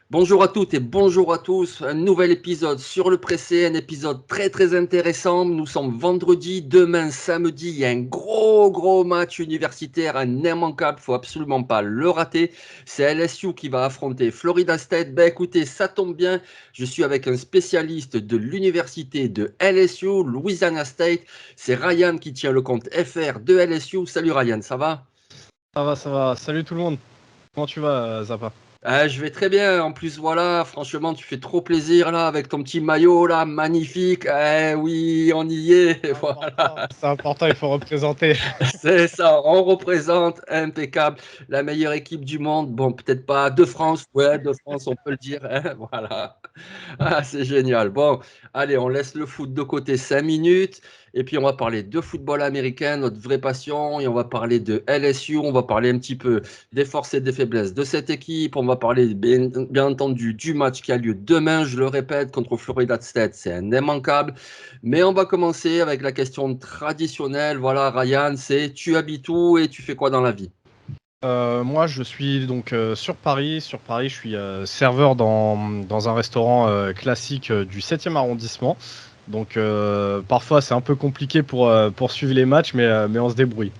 Bonjour à toutes et bonjour à tous. Un nouvel épisode sur le pressé, un épisode très très intéressant. Nous sommes vendredi, demain samedi, il y a un gros match universitaire, un immanquable, faut absolument pas le rater. C'est LSU qui va affronter Florida State. Ben écoutez, ça tombe bien, je suis avec un spécialiste de l'université de LSU, Louisiana State. C'est Ryan qui tient le compte FR de LSU. Salut Ryan, ça va? Ça va, ça va. Salut tout le monde. Comment tu vas, Zappa? Je vais très bien. En plus, voilà, franchement, tu fais trop plaisir là avec ton petit maillot là, magnifique. Oui, on y est. Voilà, C'est important, il faut représenter. c'est ça. On représente impeccable la meilleure équipe du monde. Bon, peut-être pas de France. Ouais, de France, on peut le dire, hein. Voilà. C'est génial. Bon, allez, on laisse le foot de côté 5 minutes. Et puis, on va parler de football américain, notre vraie passion. Et on va parler de LSU. On va parler un petit peu des forces et des faiblesses de cette équipe. On va parler, bien entendu, du match qui a lieu demain. Je le répète, contre Florida State. C'est un immanquable. Mais on va commencer avec la question traditionnelle. Voilà, Ryan, c'est tu habites où et tu fais quoi dans la vie? Moi, je suis donc sur Paris. Sur Paris, je suis serveur dans un restaurant classique du 7e arrondissement. Donc, parfois, c'est un peu compliqué pour suivre les matchs, mais on se débrouille.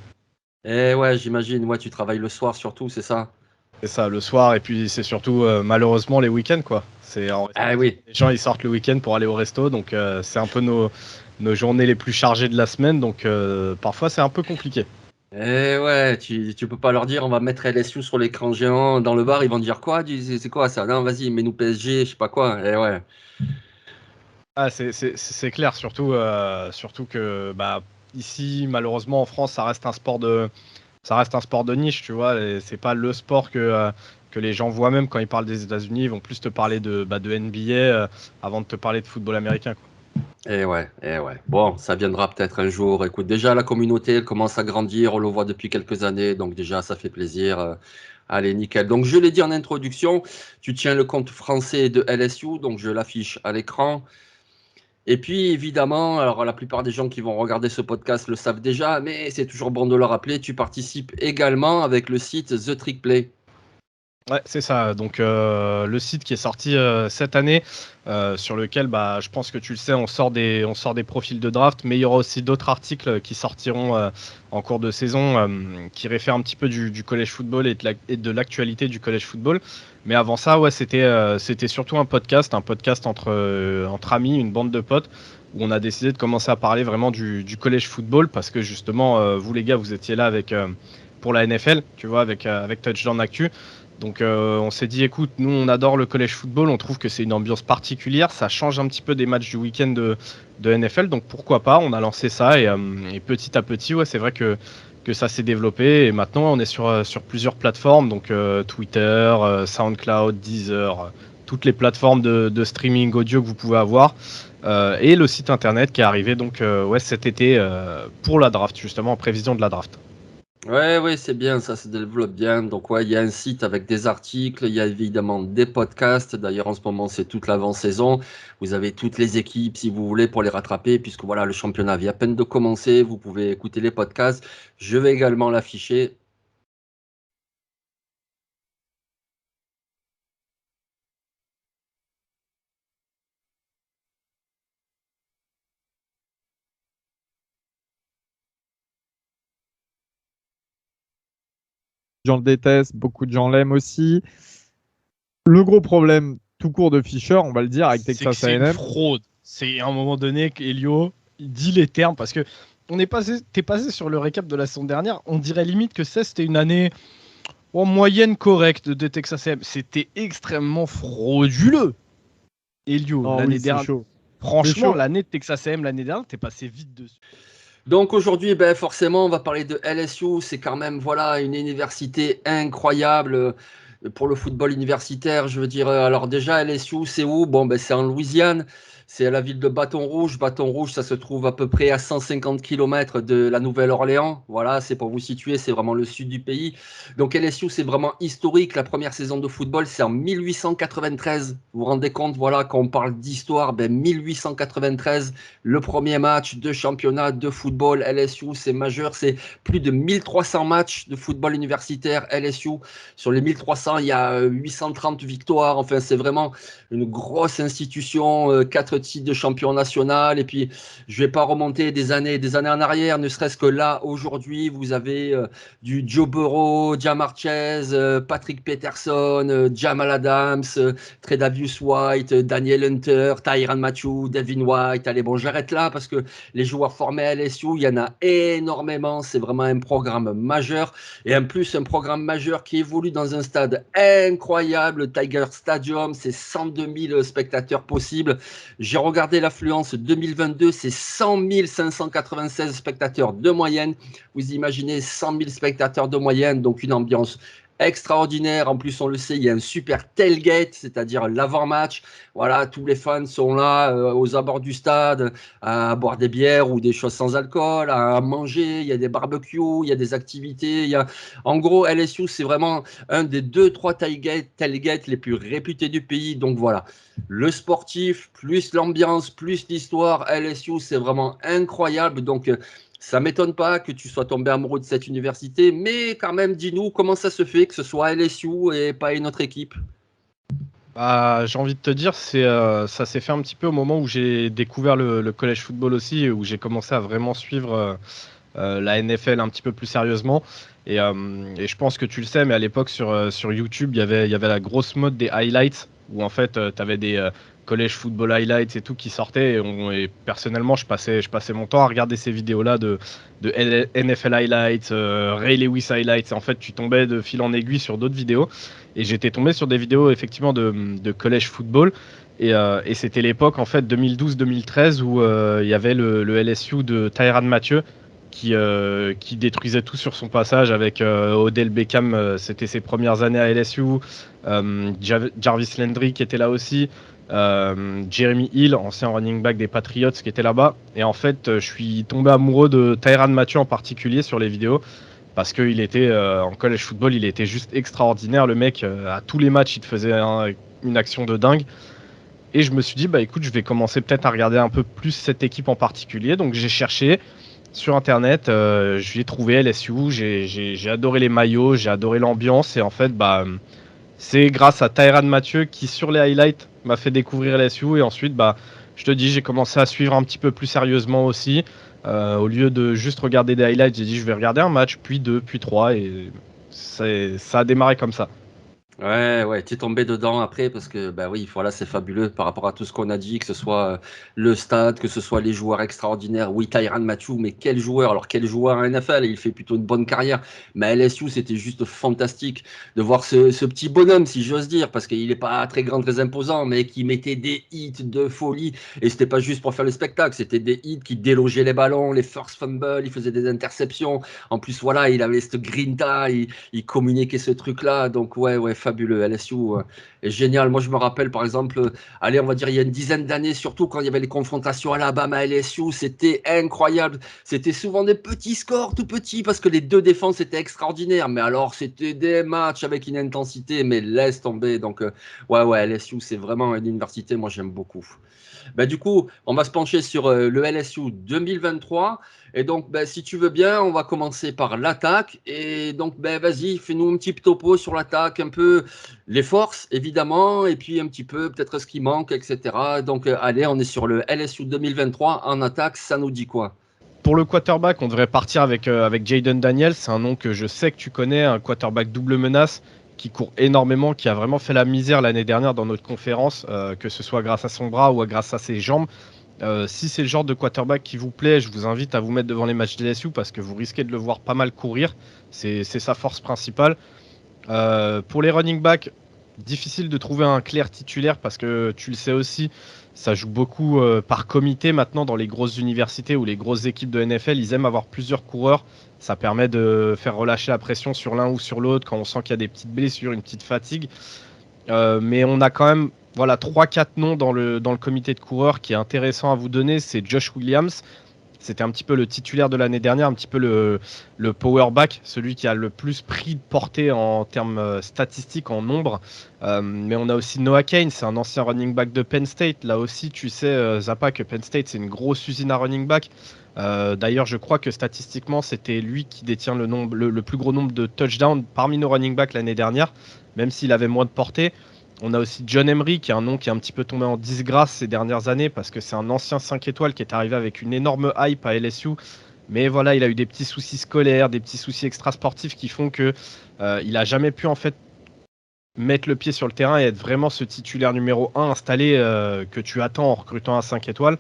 Eh ouais, j'imagine. Ouais, tu travailles le soir surtout, c'est ça? C'est ça, le soir, et puis c'est surtout, malheureusement, les week-ends, quoi. C'est en Ah restauration. oui. Les gens, ils sortent le week-end pour aller au resto, donc c'est un peu nos journées les plus chargées de la semaine. Donc, parfois, c'est un peu compliqué. Eh ouais, tu peux pas leur dire on va mettre LSU sur l'écran géant dans le bar, ils vont dire quoi? C'est quoi ça? Non, vas-y, mets-nous PSG, je sais pas quoi. Eh ouais. Ah, c'est clair, surtout que bah, ici, malheureusement, en France, ça reste un sport de niche, tu vois. Et c'est pas le sport que les gens voient même quand ils parlent des États-Unis. Ils vont plus te parler de NBA avant de te parler de football américain, quoi. Eh ouais, eh ouais. Bon, ça viendra peut-être un jour. Écoute, déjà la communauté, elle commence à grandir, on le voit depuis quelques années, donc déjà ça fait plaisir. Allez, nickel. Donc je l'ai dit en introduction, tu tiens le compte français de LSU, donc je l'affiche à l'écran. Et puis évidemment, alors la plupart des gens qui vont regarder ce podcast le savent déjà, mais c'est toujours bon de le rappeler, tu participes également avec le site The Trick Play. Ouais, c'est ça. Donc, le site qui est sorti cette année, sur lequel, bah, je pense que tu le sais, on sort des profils de draft, mais il y aura aussi d'autres articles qui sortiront en cours de saison, qui réfèrent un petit peu du college football et de l'actualité du college football. Mais avant ça, ouais, c'était surtout un podcast entre amis, une bande de potes, où on a décidé de commencer à parler vraiment du college football, parce que justement, vous les gars, vous étiez là pour la NFL, tu vois, avec Touchdown Actu. Donc on s'est dit, écoute, nous on adore le college football, on trouve que c'est une ambiance particulière, ça change un petit peu des matchs du week-end de NFL, donc pourquoi pas, on a lancé ça et petit à petit, ouais, c'est vrai que ça s'est développé et maintenant on est sur plusieurs plateformes, donc Twitter, SoundCloud, Deezer, toutes les plateformes de streaming audio que vous pouvez avoir, et le site internet qui est arrivé donc ouais, cet été pour la draft, justement en prévision de la draft. Ouais, ouais, c'est bien, ça se développe bien. Donc, ouais, il y a un site avec des articles, il y a évidemment des podcasts. D'ailleurs, en ce moment, c'est toute l'avant-saison. Vous avez toutes les équipes, si vous voulez, pour les rattraper, puisque voilà, le championnat vient à peine de commencer. Vous pouvez écouter les podcasts. Je vais également l'afficher. Gens le détestent, beaucoup de gens l'aiment aussi. Le gros problème tout court de Fischer, on va le dire, avec C'est que Texas c'est une A&M, fraude. C'est à un moment donné qu'Elio il dit les termes parce que t'es passé sur le récap de la saison dernière, on dirait limite que c'était une année en moyenne correcte de Texas A&M. C'était extrêmement frauduleux. Elio, oh l'année oui, c'est dernière, chaud. C'est franchement, chaud. l'année de Texas A&M l'année dernière, t'es passé vite dessus. Donc, aujourd'hui, ben, forcément, on va parler de LSU. C'est quand même, voilà, une université incroyable pour le football universitaire. Je veux dire, alors déjà, LSU, c'est où? Bon, ben, c'est en Louisiane. C'est à la ville de Bâton Rouge. Bâton Rouge, ça se trouve à peu près à 150 km de la Nouvelle-Orléans. Voilà, c'est pour vous situer, c'est vraiment le sud du pays. Donc LSU, c'est vraiment historique. La première saison de football, c'est en 1893. Vous vous rendez compte, voilà, quand on parle d'histoire, ben 1893, le premier match de championnat de football LSU, c'est majeur. C'est plus de 1300 matchs de football universitaire LSU. Sur les 1300, ans, il y a 830 victoires. Enfin, c'est vraiment une grosse institution, 4 titres de champion national. Et puis, je vais pas remonter des années en arrière, ne serait-ce que là, aujourd'hui, vous avez du Joe Burrow, Jamarchez, Patrick Peterson, Jamal Adams, Tredavious White, Daniel Hunter, Tyrann Mathieu, Devin White. Allez, bon, j'arrête là parce que les joueurs formés à LSU, il y en a énormément. C'est vraiment un programme majeur. Et en plus, un programme majeur qui évolue dans un stade incroyable, le Tiger Stadium, c'est 102 000 spectateurs possibles. J'ai regardé l'affluence 2022, c'est 100 596 spectateurs de moyenne. Vous imaginez 100 000 spectateurs de moyenne, donc une ambiance extraordinaire. En plus, on le sait, il y a un super tailgate, c'est-à-dire l'avant-match. Voilà, tous les fans sont là aux abords du stade à boire des bières ou des choses sans alcool, à manger. Il y a des barbecues, il y a des activités. En gros, LSU, c'est vraiment un des 2-3 tailgates les plus réputés du pays. Donc voilà, le sportif, plus l'ambiance, plus l'histoire. LSU, c'est vraiment incroyable. Donc, ça m'étonne pas que tu sois tombé amoureux de cette université, mais quand même, dis-nous comment ça se fait que ce soit LSU et pas une autre équipe. Bah, j'ai envie de te dire, ça s'est fait un petit peu au moment où j'ai découvert le college football aussi, où j'ai commencé à vraiment suivre la NFL un petit peu plus sérieusement. Et je pense que tu le sais, mais à l'époque sur YouTube, il y avait la grosse mode des highlights, où en fait, tu avais des college football highlights et tout qui sortaient. Et personnellement, je passais mon temps à regarder ces vidéos-là de NFL highlights, Ray Lewis highlights. En fait, tu tombais de fil en aiguille sur d'autres vidéos. Et j'étais tombé sur des vidéos effectivement de college football. Et c'était l'époque en fait 2012-2013 où il y avait le LSU de Tyrann Mathieu qui détruisait tout sur son passage avec Odell Beckham. C'était ses premières années à LSU. Jarvis Landry qui était là aussi. Jeremy Hill, ancien running back des Patriots, qui était là-bas. Et en fait, je suis tombé amoureux de Tyrann Mathieu en particulier sur les vidéos. Parce qu'il était en college football, il était juste extraordinaire. Le mec, à tous les matchs, il te faisait une action de dingue. Et je me suis dit, bah écoute, je vais commencer peut-être à regarder un peu plus cette équipe en particulier. Donc j'ai cherché sur internet, j'ai trouvé LSU, j'ai adoré les maillots, j'ai adoré l'ambiance. Et en fait, bah, c'est grâce à Tyrann Mathieu qui, sur les highlights, m'a fait découvrir LSU. Et ensuite, bah, je te dis, j'ai commencé à suivre un petit peu plus sérieusement aussi. Au lieu de juste regarder des highlights, j'ai dit, je vais regarder un match, puis deux, puis trois. Et ça a démarré comme ça. Ouais, tu es tombé dedans après parce que, bah oui, voilà, c'est fabuleux par rapport à tout ce qu'on a dit, que ce soit le stade, que ce soit les joueurs extraordinaires. Oui, Tyrann Mathieu, mais quel joueur! Alors, quel joueur en NFL? Il fait plutôt une bonne carrière. Mais à LSU, c'était juste fantastique de voir ce petit bonhomme, si j'ose dire, parce qu'il n'est pas très grand, très imposant, mais qui mettait des hits de folie. Et c'était pas juste pour faire le spectacle, c'était des hits qui délogeaient les ballons, les force fumbles, il faisait des interceptions. En plus, voilà, il avait cette grinta, il communiquait ce truc-là. Donc, ouais, fabuleux. LSU est génial. Moi, je me rappelle, par exemple, allez, on va dire, il y a une dizaine d'années, surtout quand il y avait les confrontations Alabama-LSU, c'était incroyable. C'était souvent des petits scores, tout petits, parce que les deux défenses étaient extraordinaires. Mais alors, c'était des matchs avec une intensité, mais laisse tomber. Donc, ouais, LSU, c'est vraiment une université, moi, j'aime beaucoup. Bah, du coup, on va se pencher sur le LSU 2023. Et donc, bah, si tu veux bien, on va commencer par l'attaque. Et donc, bah, vas-y, fais-nous un petit topo sur l'attaque, un peu les forces, évidemment, et puis un petit peu peut-être ce qui manque, etc. Donc, allez, on est sur le LSU 2023 en attaque. Ça nous dit quoi? Pour le quarterback, on devrait partir avec Jayden Daniels. C'est un nom que je sais que tu connais, un quarterback double menace qui court énormément, qui a vraiment fait la misère l'année dernière dans notre conférence, que ce soit grâce à son bras ou grâce à ses jambes. Si c'est le genre de quarterback qui vous plaît, je vous invite à vous mettre devant les matchs de LSU parce que vous risquez de le voir pas mal courir. C'est sa force principale. Pour les running backs, difficile de trouver un clair titulaire parce que tu le sais aussi, ça joue beaucoup par comité maintenant dans les grosses universités ou les grosses équipes de NFL. Ils aiment avoir plusieurs coureurs. Ça permet de faire relâcher la pression sur l'un ou sur l'autre quand on sent qu'il y a des petites blessures, une petite fatigue. Mais on a quand même 3-4 noms dans le comité de coureurs qui est intéressant à vous donner. C'est Josh Williams. C'était un petit peu le titulaire de l'année dernière, un petit peu le power back, celui qui a le plus pris de portée en termes statistiques, en nombre. Mais on a aussi Noah Cain, c'est un ancien running back de Penn State. Là aussi, tu sais, Zappa, que Penn State, c'est une grosse usine à running back. D'ailleurs, je crois que statistiquement, c'était lui qui détient le plus gros nombre de touchdowns parmi nos running backs l'année dernière. même s'il avait moins de portée. On a aussi John Emery, qui est un nom qui est un petit peu tombé en disgrâce ces dernières années, parce que c'est un ancien 5 étoiles qui est arrivé avec une énorme hype à LSU. Mais voilà, il a eu des petits soucis scolaires, des petits soucis extrasportifs qui font que il a jamais pu en fait mettre le pied sur le terrain et être vraiment ce titulaire numéro 1 installé que tu attends en recrutant un 5 étoiles.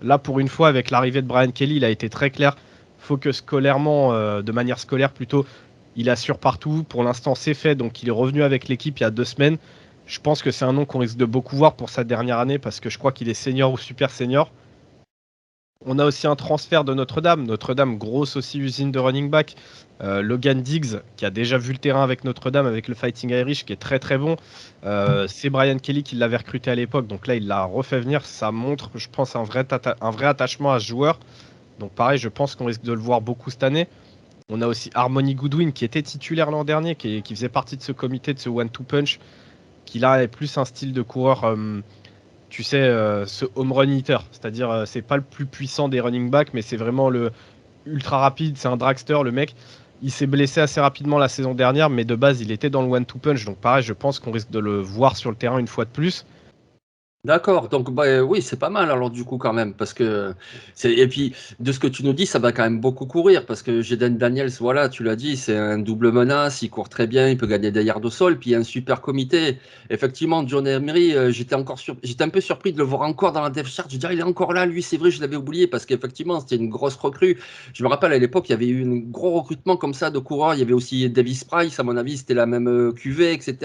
Là, pour une fois, avec l'arrivée de Brian Kelly, il a été très clair. Faut que scolairement, de manière scolaire plutôt, il assure partout. Pour l'instant, c'est fait. Donc, il est revenu avec l'équipe il y a 2 semaines. Je pense que c'est un nom qu'on risque de beaucoup voir pour sa dernière année parce que je crois qu'il est senior ou super senior. On a aussi un transfert de Notre-Dame. Notre-Dame, grosse aussi usine de running back. Logan Diggs, qui a déjà vu le terrain avec Notre-Dame, avec le Fighting Irish, qui est très très bon. C'est Brian Kelly qui l'avait recruté à l'époque. Donc là, il l'a refait venir. Ça montre, je pense, un vrai attachement à ce joueur. Donc pareil, je pense qu'on risque de le voir beaucoup cette année. On a aussi Harmony Goodwin, qui était titulaire l'an dernier, qui faisait partie de ce comité, de ce one-two punch, qui là est plus un style de coureur... tu sais, ce home run hitter, c'est-à-dire c'est pas le plus puissant des running backs, mais c'est vraiment le ultra rapide, c'est un dragster, le mec. Il s'est blessé assez rapidement la saison dernière, mais de base, il était dans le one-two punch, donc pareil, je pense qu'on risque de le voir sur le terrain une fois de plus. D'accord, donc bah, oui, c'est pas mal alors du coup quand même, parce que et puis de ce que tu nous dis, ça va quand même beaucoup courir, parce que Jaden Daniels, voilà, tu l'as dit, c'est un double menace, il court très bien, il peut gagner des yards au sol, puis il y a un super comité. Effectivement, John Emery, j'étais un peu surpris de le voir encore dans la depth chart. Je dis, ah, il est encore là, lui, c'est vrai, je l'avais oublié, parce qu'effectivement, c'était une grosse recrue. Je me rappelle à l'époque, il y avait eu un gros recrutement comme ça de coureurs, il y avait aussi Davis Price, à mon avis, c'était la même cuvée, etc.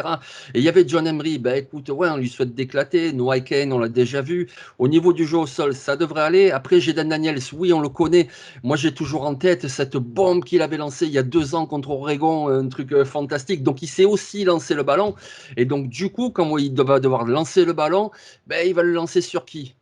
Et il y avait John Emery, bah écoute, ouais, on lui souhaite d'éclater. Noah Kane, on l'a déjà vu. Au niveau du jeu au sol, ça devrait aller. Après, Jaden Daniels, oui, on le connaît. Moi, j'ai toujours en tête cette bombe qu'il avait lancée il y a 2 ans contre Oregon, un truc fantastique. Donc, il sait aussi lancer le ballon. Et donc, du coup, quand il va devoir lancer le ballon, ben, il va le lancer sur qui?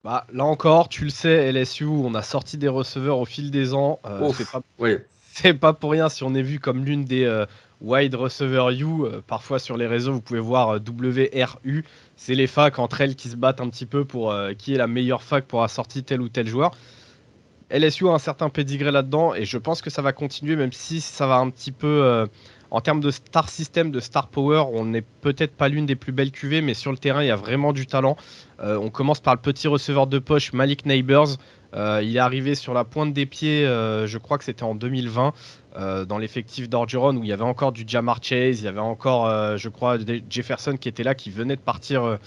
Bah, là encore, tu le sais, LSU, on a sorti des receveurs au fil des ans. Ouf, oui. C'est pas pour rien si on est vu comme l'une des wide receiver U. Parfois sur les réseaux, vous pouvez voir WRU. C'est les facs entre elles qui se battent un petit peu pour qui est la meilleure fac pour assortir tel ou tel joueur. LSU a un certain pédigré là-dedans et je pense que ça va continuer, même si ça va un petit peu. En termes de star system, de star power, on n'est peut-être pas l'une des plus belles QV, mais sur le terrain, il y a vraiment du talent. On commence par le petit receveur de poche, Malik Neighbors. Il est arrivé sur la pointe des pieds, je crois que c'était en 2020, dans l'effectif d'Orgeron, où il y avait encore du Jamar Chase, il y avait encore, je crois, Jefferson qui était là, qui venait de partir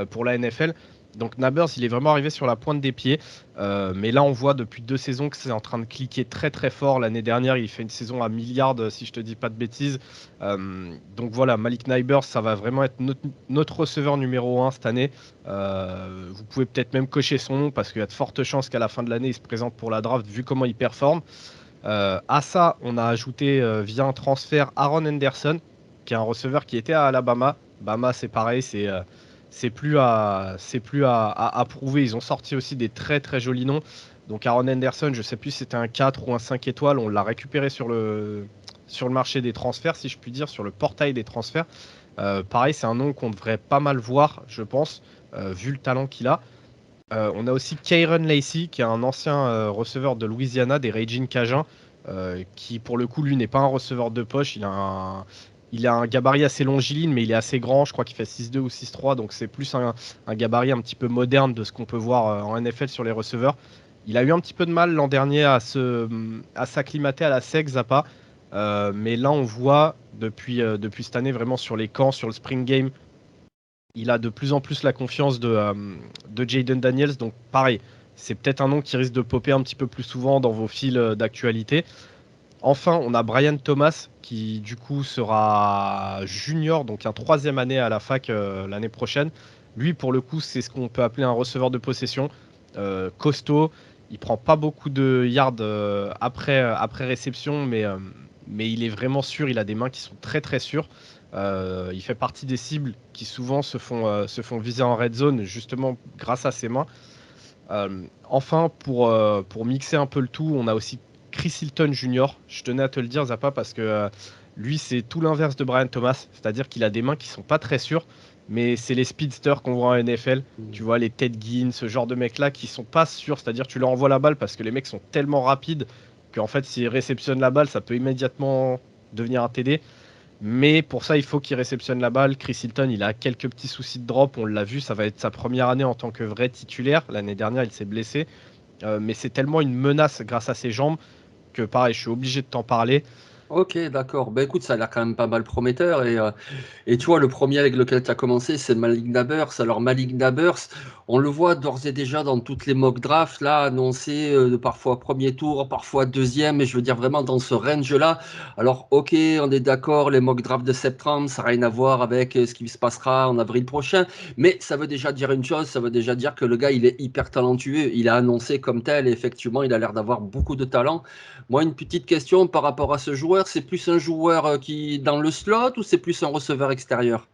pour la NFL. Donc Neighbors, il est vraiment arrivé sur la pointe des pieds. Mais là, on voit depuis 2 saisons que c'est en train de cliquer très très fort. L'année dernière, il fait une saison à milliards, si je te dis pas de bêtises. Donc voilà, Malik Neighbors, ça va vraiment être notre receveur numéro 1 cette année. Vous pouvez peut-être même cocher son nom parce qu'il y a de fortes chances qu'à la fin de l'année, il se présente pour la draft vu comment il performe. À ça, on a ajouté via un transfert Aaron Henderson, qui est un receveur qui était à Alabama. Bama, c'est pareil, c'est plus à prouver. Ils ont sorti aussi des très très jolis noms. Donc Aaron Henderson, je sais plus si c'était un 4 ou un 5 étoiles. On l'a récupéré sur le marché des transferts, si je puis dire, sur le portail des transferts. Pareil, c'est un nom qu'on devrait pas mal voir, je pense, vu le talent qu'il a. On a aussi Kieran Lacey, qui est un ancien receveur de Louisiana, des Raging Cajuns, qui pour le coup, lui, n'est pas un receveur de poche. Il a un gabarit assez longiligne, mais il est assez grand. Je crois qu'il fait 6'2 ou 6'3, donc c'est plus un gabarit un petit peu moderne de ce qu'on peut voir en NFL sur les receveurs. Il a eu un petit peu de mal l'an dernier à s'acclimater à la SEC, Zappa. Mais là, on voit depuis cette année, vraiment sur les camps, sur le spring game, il a de plus en plus la confiance de Jaden Daniels. Donc pareil, c'est peut-être un nom qui risque de popper un petit peu plus souvent dans vos fils d'actualité. Enfin, on a Brian Thomas qui du coup sera junior, donc un 3e année à la fac l'année prochaine. Lui, pour le coup, c'est ce qu'on peut appeler un receveur de possession. Costaud, il prend pas beaucoup de yards après réception, mais il est vraiment sûr, il a des mains qui sont très très sûres. Il fait partie des cibles qui souvent se font viser en red zone, justement grâce à ses mains. Enfin, pour mixer un peu le tout, on a aussi Chris Hilton Jr. Je tenais à te le dire, Zappa, parce que lui, c'est tout l'inverse de Brian Thomas. C'est-à-dire qu'il a des mains qui sont pas très sûres, mais c'est les speedsters qu'on voit en NFL. Tu vois, les Ted Ginn, ce genre de mecs-là qui sont pas sûrs. C'est-à-dire tu leur envoies la balle parce que les mecs sont tellement rapides qu'en fait, s'ils réceptionnent la balle, ça peut immédiatement devenir un TD. Mais pour ça, il faut qu'il réceptionne la balle. Chris Hilton, il a quelques petits soucis de drop. On l'a vu, ça va être sa première année en tant que vrai titulaire. L'année dernière, il s'est blessé. Mais c'est tellement une menace grâce à ses jambes que pareil, je suis obligé de t'en parler. Ok, d'accord. Ben écoute, ça a l'air quand même pas mal prometteur. Et tu vois, le premier avec lequel tu as commencé, c'est Malik Nabers. Alors, Malik Nabers, on le voit d'ores et déjà dans toutes les mock drafts, là, annoncé parfois premier tour, parfois deuxième, et je veux dire vraiment dans ce range-là. Alors, ok, on est d'accord, les mock drafts de septembre, ça n'a rien à voir avec ce qui se passera en avril prochain, mais ça veut déjà dire une chose, ça veut déjà dire que le gars, il est hyper talentueux. Il a annoncé comme tel, et effectivement, il a l'air d'avoir beaucoup de talent. Moi, une petite question par rapport à ce joueur, c'est plus un joueur qui dans le slot ou c'est plus un receveur extérieur?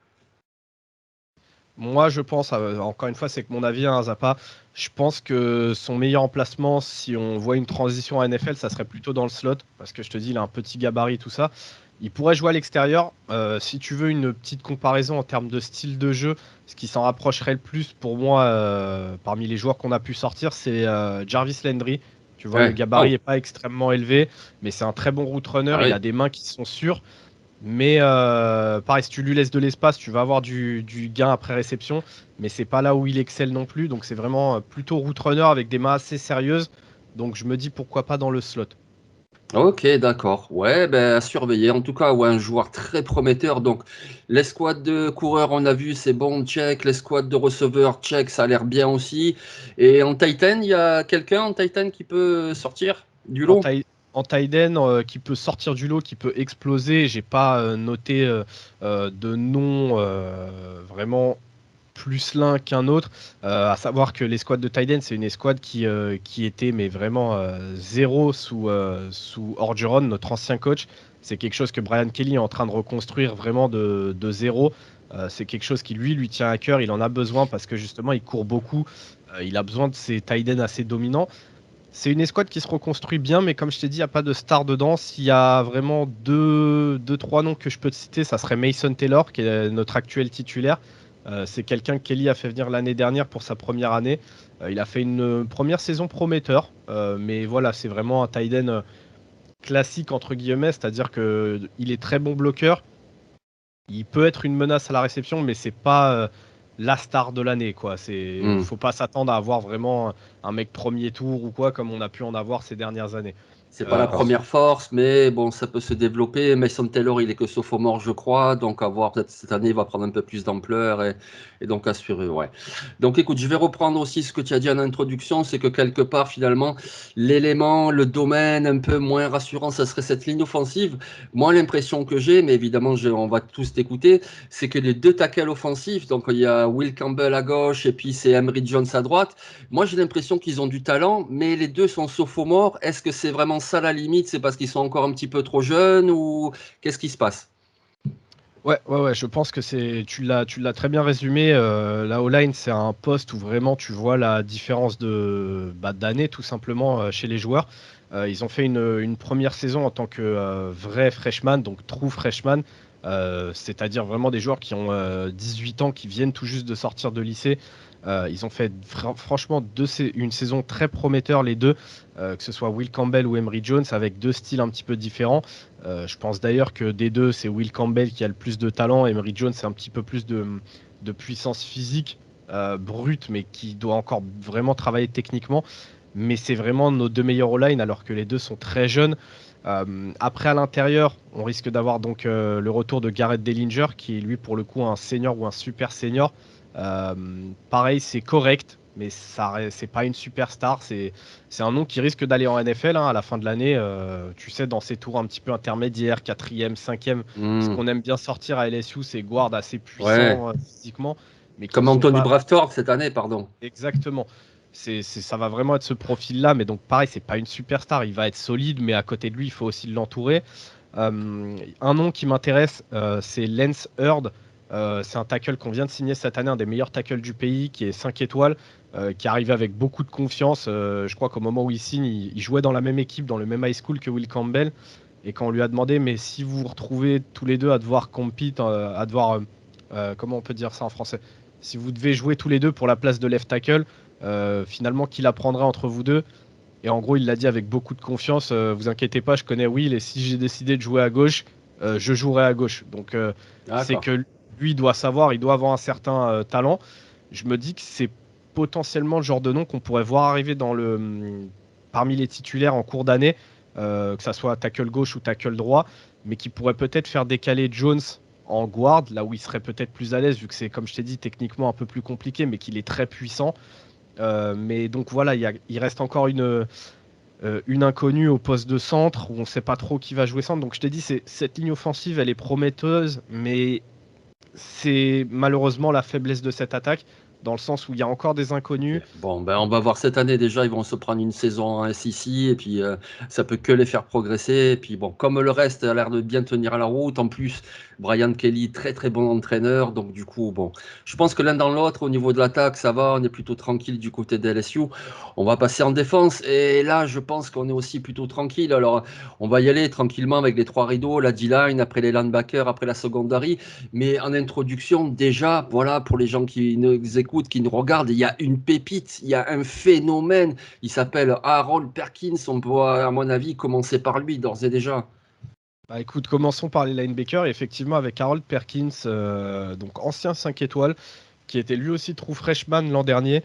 Moi, je pense, encore une fois, c'est que mon avis, hein, Zappa, je pense que son meilleur emplacement, si on voit une transition à NFL, ça serait plutôt dans le slot, parce que je te dis, il a un petit gabarit, tout ça. Il pourrait jouer à l'extérieur. Si tu veux une petite comparaison en termes de style de jeu, ce qui s'en rapprocherait le plus pour moi, parmi les joueurs qu'on a pu sortir, c'est Jarvis Landry. Tu vois, le Ouais. gabarit Oh, n'est pas extrêmement élevé, mais c'est un très bon route runner. ah Il oui. a des mains qui sont sûres. Mais pareil, si tu lui laisses de l'espace, tu vas avoir du gain après réception. Mais c'est pas là où il excelle non plus. Donc c'est vraiment plutôt route runner avec des mains assez sérieuses. Donc je me dis pourquoi pas dans le slot. Ok, d'accord. Ouais, ben à surveiller. En tout cas, ouais, un joueur très prometteur. Donc, l'escouade de coureurs, on a vu, c'est bon, check. L'escouade de receveurs, check, ça a l'air bien aussi. Et en Titan, il y a quelqu'un en Titan qui peut sortir du En, lot? taille, en tight end, qui peut sortir du lot, qui peut exploser. J'ai pas noté de nom vraiment plus l'un qu'un autre. À savoir que l'escouade de Tiden, c'est une escouade qui était mais vraiment zéro sous Orgeron, notre ancien coach. C'est quelque chose que Brian Kelly est en train de reconstruire vraiment de zéro. C'est quelque chose qui lui tient à cœur. Il en a besoin parce que justement, il court beaucoup. Il a besoin de ses Tiden assez dominants. C'est une escouade qui se reconstruit bien, mais comme je t'ai dit, il n'y a pas de star dedans. S'il y a vraiment trois noms que je peux te citer, ça serait Mason Taylor, qui est notre actuel titulaire. C'est quelqu'un que Kelly a fait venir l'année dernière pour sa première année. Il a fait une première saison prometteur, mais voilà, c'est vraiment un tight end classique entre guillemets, c'est-à-dire que il est très bon bloqueur. Il peut être une menace à la réception, mais c'est pas la star de l'année, quoi. Hmm. Faut pas s'attendre à avoir vraiment un mec premier tour ou quoi, comme on a pu en avoir ces dernières années. C'est pas la Euh, première force, mais bon, ça peut se développer. Mason Taylor, il est que sophomore, je crois. Donc, à voir, peut-être cette année, il va prendre un peu plus d'ampleur et donc assurer, ouais. Donc, écoute, je vais reprendre aussi ce que tu as dit en introduction. C'est que quelque part, finalement, l'élément, le domaine un peu moins rassurant, ça serait cette ligne offensive. Moi, l'impression que j'ai, mais évidemment, on va tous t'écouter, c'est que les deux tackles offensifs, donc il y a Will Campbell à gauche et puis c'est Emery Jones à droite. Moi, j'ai l'impression qu'ils ont du talent, mais les deux sont sophomores. Est-ce que c'est vraiment ça la limite? C'est parce qu'ils sont encore un petit peu trop jeunes ou qu'est-ce qui se passe? ouais, je pense que tu l'as très bien résumé. La O-line, c'est un poste où vraiment tu vois la différence d'année, tout simplement, chez les joueurs. Ils ont fait une première saison en tant que vrai freshman, donc true freshman, c'est-à-dire vraiment des joueurs qui ont 18 ans, qui viennent tout juste de sortir de lycée. Ils ont fait franchement une saison très prometteur, les deux, que ce soit Will Campbell ou Emery Jones, avec deux styles un petit peu différents. Je pense d'ailleurs que des deux, c'est Will Campbell qui a le plus de talent. Emery Jones, c'est un petit peu plus de puissance physique, brute, mais qui doit encore vraiment travailler techniquement. Mais c'est vraiment nos deux meilleurs all-line, alors que les deux sont très jeunes. Après, à l'intérieur, on risque d'avoir donc le retour de Garrett Dellinger, qui est lui, pour le coup, un senior ou un super senior. Euh, Pareil, c'est correct, mais c'est pas une superstar. C'est un nom qui risque d'aller en NFL, hein, à la fin de l'année. Tu sais, dans ces tours un petit peu intermédiaires, quatrième, cinquième, ce Hmm. qu'on aime bien sortir à LSU, c'est guards assez Ouais, puissants physiquement, mais qui comme sont Anthony pas Braftord cette année, pardon. exactement. Ça va vraiment être ce profil-là, mais donc pareil, c'est pas une superstar. Il va être solide, mais à côté de lui, il faut aussi l'entourer. Un nom qui m'intéresse, c'est Lance Heard. C'est un tackle qu'on vient de signer cette année, un des meilleurs tackles du pays, qui est 5 étoiles, qui arrive avec beaucoup de confiance. Je crois qu'au moment où il signe, il jouait dans la même équipe, dans le même high school que Will Campbell. Et quand on lui a demandé, mais si vous vous retrouvez tous les deux à devoir compete, à devoir, comment on peut dire ça en français? Si vous devez jouer tous les deux pour la place de left tackle, finalement, qui la prendra entre vous deux? Et en gros, il l'a dit avec beaucoup de confiance. Vous inquiétez pas, je connais Will et si j'ai décidé de jouer à gauche, je jouerai à gauche. Donc c'est D'accord. que lui, il doit savoir, il doit avoir un certain talent. Je me dis que c'est potentiellement le genre de nom qu'on pourrait voir arriver parmi les titulaires en cours d'année, que ça soit tackle gauche ou tackle droit, mais qui pourrait peut-être faire décaler Jones en guard, là où il serait peut-être plus à l'aise, vu que c'est, comme je t'ai dit, techniquement un peu plus compliqué, mais qu'il est très puissant. Mais donc voilà, il reste encore une inconnue au poste de centre, où on ne sait pas trop qui va jouer centre. Donc je t'ai dit, cette ligne offensive, elle est prometteuse, mais c'est malheureusement la faiblesse de cette attaque, dans le sens où il y a encore des inconnus. Bon, ben, on va voir cette année déjà, ils vont se prendre une saison en SEC et puis ça peut que les faire progresser. Et puis bon, comme le reste a l'air de bien tenir la route, en plus, Brian Kelly, très très bon entraîneur. Donc du coup, bon, je pense que l'un dans l'autre, au niveau de l'attaque, ça va, on est plutôt tranquille du côté de LSU. On va passer en défense et là, je pense qu'on est aussi plutôt tranquille. Alors, on va y aller tranquillement avec les trois rideaux, la D-line, après les linebackers, après la secondary. Mais en introduction, déjà, voilà, pour les gens qui nous écoutent, qui nous regardent, il y a une pépite, il y a un phénomène. Il s'appelle Harold Perkins. On peut, à mon avis, commencer par lui d'ores et déjà. Bah écoute, commençons par les linebackers. Effectivement, avec Harold Perkins, donc ancien 5 étoiles, qui était lui aussi true freshman l'an dernier.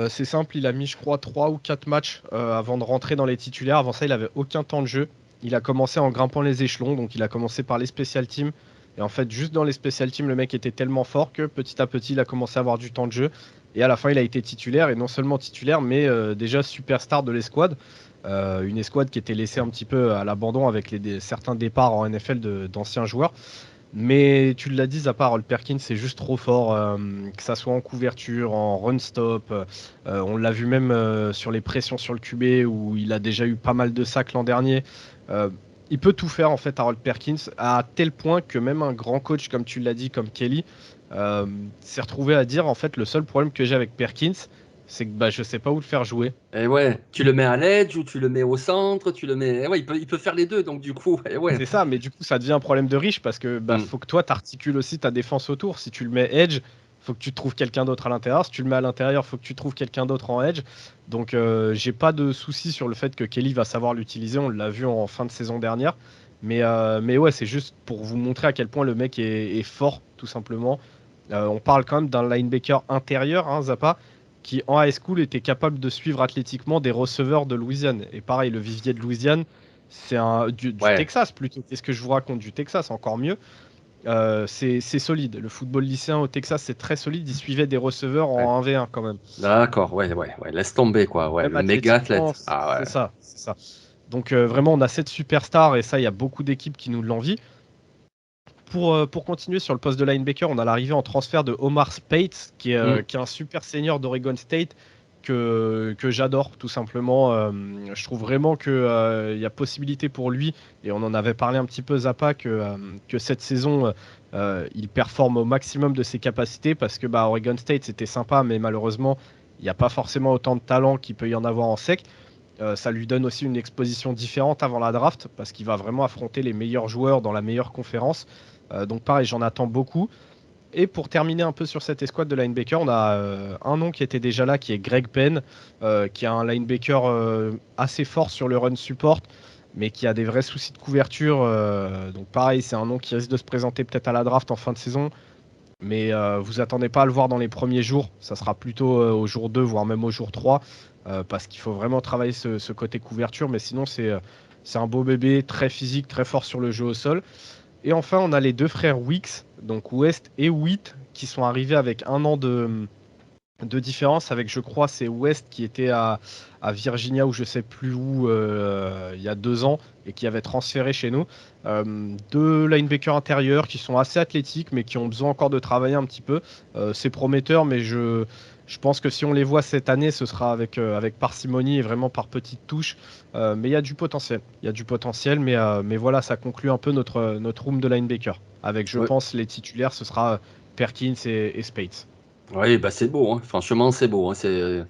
C'est simple, il a mis, je crois, 3 ou 4 matchs avant de rentrer dans les titulaires. Avant ça, il avait aucun temps de jeu. Il a commencé en grimpant les échelons, donc il a commencé par les special teams. Et en fait, juste dans les special teams, le mec était tellement fort que petit à petit, il a commencé à avoir du temps de jeu. Et à la fin, il a été titulaire, et non seulement titulaire, mais déjà superstar de l'escouade. Une escouade qui était laissée un petit peu à l'abandon avec certains départs en NFL d'anciens joueurs. Mais tu l'as dit, Zappa, Harold Perkins, c'est juste trop fort, que ça soit en couverture, en run-stop. On l'a vu même sur les pressions sur le QB, où il a déjà eu pas mal de sacs l'an dernier. Euh, il peut tout faire, en fait, Harold Perkins, à tel point que même un grand coach, comme tu l'as dit, comme Kelly, euh, s'est retrouvé à dire, en fait, le seul problème que j'ai avec Perkins, c'est que bah, je sais pas où le faire jouer. Et ouais, tu le mets à l'edge ou tu le mets au centre, tu le mets. Eh ouais, il peut faire les deux, donc du coup, et ouais. C'est ça, mais du coup, ça devient un problème de riche parce que bah, Hmm. faut que toi, tu articules aussi ta défense autour. Si tu le mets edge, faut que tu trouves quelqu'un d'autre à l'intérieur. Si tu le mets à l'intérieur, faut que tu trouves quelqu'un d'autre en edge. Donc, j'ai pas de souci sur le fait que Kelly va savoir l'utiliser. On l'a vu en fin de saison dernière. Mais ouais, c'est juste pour vous montrer à quel point le mec est fort, tout simplement. On parle quand même d'un linebacker intérieur, hein, Zappa, qui en high school était capable de suivre athlétiquement des receveurs de Louisiane. Et pareil, le vivier de Louisiane, c'est du Ouais. Texas plutôt. Qu'est-ce que je vous raconte du Texas? Encore mieux. C'est solide. Le football lycéen au Texas, c'est très solide. Ils suivaient des receveurs Ouais. en 1v1 quand même. D'accord, ouais, ouais, ouais. Laisse tomber, quoi. Ouais, Même le méga athlétiquement, athlète. Ah c'est ouais. ça. C'est ça. Donc vraiment, on a cette superstar et ça, il y a beaucoup d'équipes qui nous l'envient. Pour continuer sur le poste de linebacker, on a l'arrivée en transfert de Omar Speights, Hmm. qui est un super senior d'Oregon State que j'adore tout simplement. Je trouve vraiment qu'il y a possibilité pour lui, et on en avait parlé un petit peu Zappa, que cette saison, il performe au maximum de ses capacités parce que bah, Oregon State c'était sympa, mais malheureusement, il n'y a pas forcément autant de talent qu'il peut y en avoir en sec. Ça lui donne aussi une exposition différente avant la draft parce qu'il va vraiment affronter les meilleurs joueurs dans la meilleure conférence. Donc pareil, j'en attends beaucoup. Et pour terminer un peu sur cette escouade de linebacker, on a un nom qui était déjà là, qui est Greg Penn, qui a un linebacker assez fort sur le run support, mais qui a des vrais soucis de couverture. Donc pareil, c'est un nom qui risque de se présenter peut-être à la draft en fin de saison, mais vous attendez pas à le voir dans les premiers jours. Ça sera plutôt au jour 2, voire même au jour 3, parce qu'il faut vraiment travailler ce côté couverture. Mais sinon, c'est un beau bébé, très physique, très fort sur le jeu au sol. Et enfin, on a les deux frères Weeks, donc West et Witt, qui sont arrivés avec un an de différence. Avec, je crois, c'est West qui était à Virginia ou je sais plus où il y a 2 ans et qui avait transféré chez nous. Deux linebackers intérieurs qui sont assez athlétiques mais qui ont besoin encore de travailler un petit peu. C'est prometteur, mais je pense que si on les voit cette année, ce sera avec parcimonie et vraiment par petites touches. Mais il y a du potentiel. Il y a du potentiel, mais voilà, ça conclut un peu notre room de linebacker. Avec, je Ouais. pense, les titulaires, ce sera Perkins et Speights. Oui, bah c'est beau, hein. Franchement, c'est beau, hein. C'est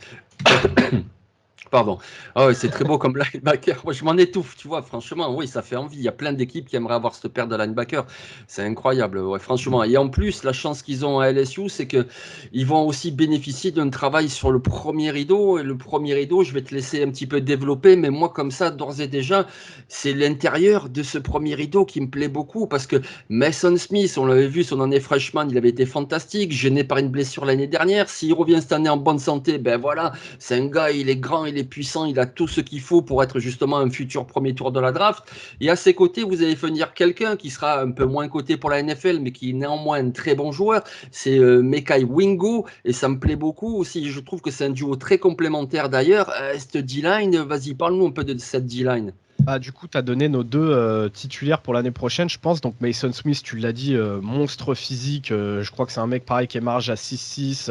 Pardon. Ah ouais, c'est très beau comme linebacker. Moi, je m'en étouffe, tu vois. Franchement, oui, ça fait envie. Il y a plein d'équipes qui aimeraient avoir cette paire de linebacker. C'est incroyable, ouais, franchement. Et en plus, la chance qu'ils ont à LSU, c'est que ils vont aussi bénéficier d'un travail sur le premier rideau. Et le premier rideau, je vais te laisser un petit peu développer, mais moi, comme ça, d'ores et déjà, c'est l'intérieur de ce premier rideau qui me plaît beaucoup parce que Mason Smith, on l'avait vu, son année freshman, il avait été fantastique, gêné par une blessure l'année dernière. S'il revient cette année en bonne santé, ben voilà, c'est un gars, il est grand, il est puissant, il a tout ce qu'il faut pour être justement un futur premier tour de la draft. Et à ses côtés, vous allez venir quelqu'un qui sera un peu moins coté pour la NFL, mais qui est néanmoins un très bon joueur. C'est Mekhi Wingo, et ça me plaît beaucoup aussi. Je trouve que c'est un duo très complémentaire d'ailleurs. Cette D-line, vas-y, parle-nous un peu de cette D-line. Ah, du coup, tu as donné nos deux titulaires pour l'année prochaine, je pense. Donc, Mason Smith, tu l'as dit, monstre physique. Je crois que c'est un mec pareil qui émarge à 6'6,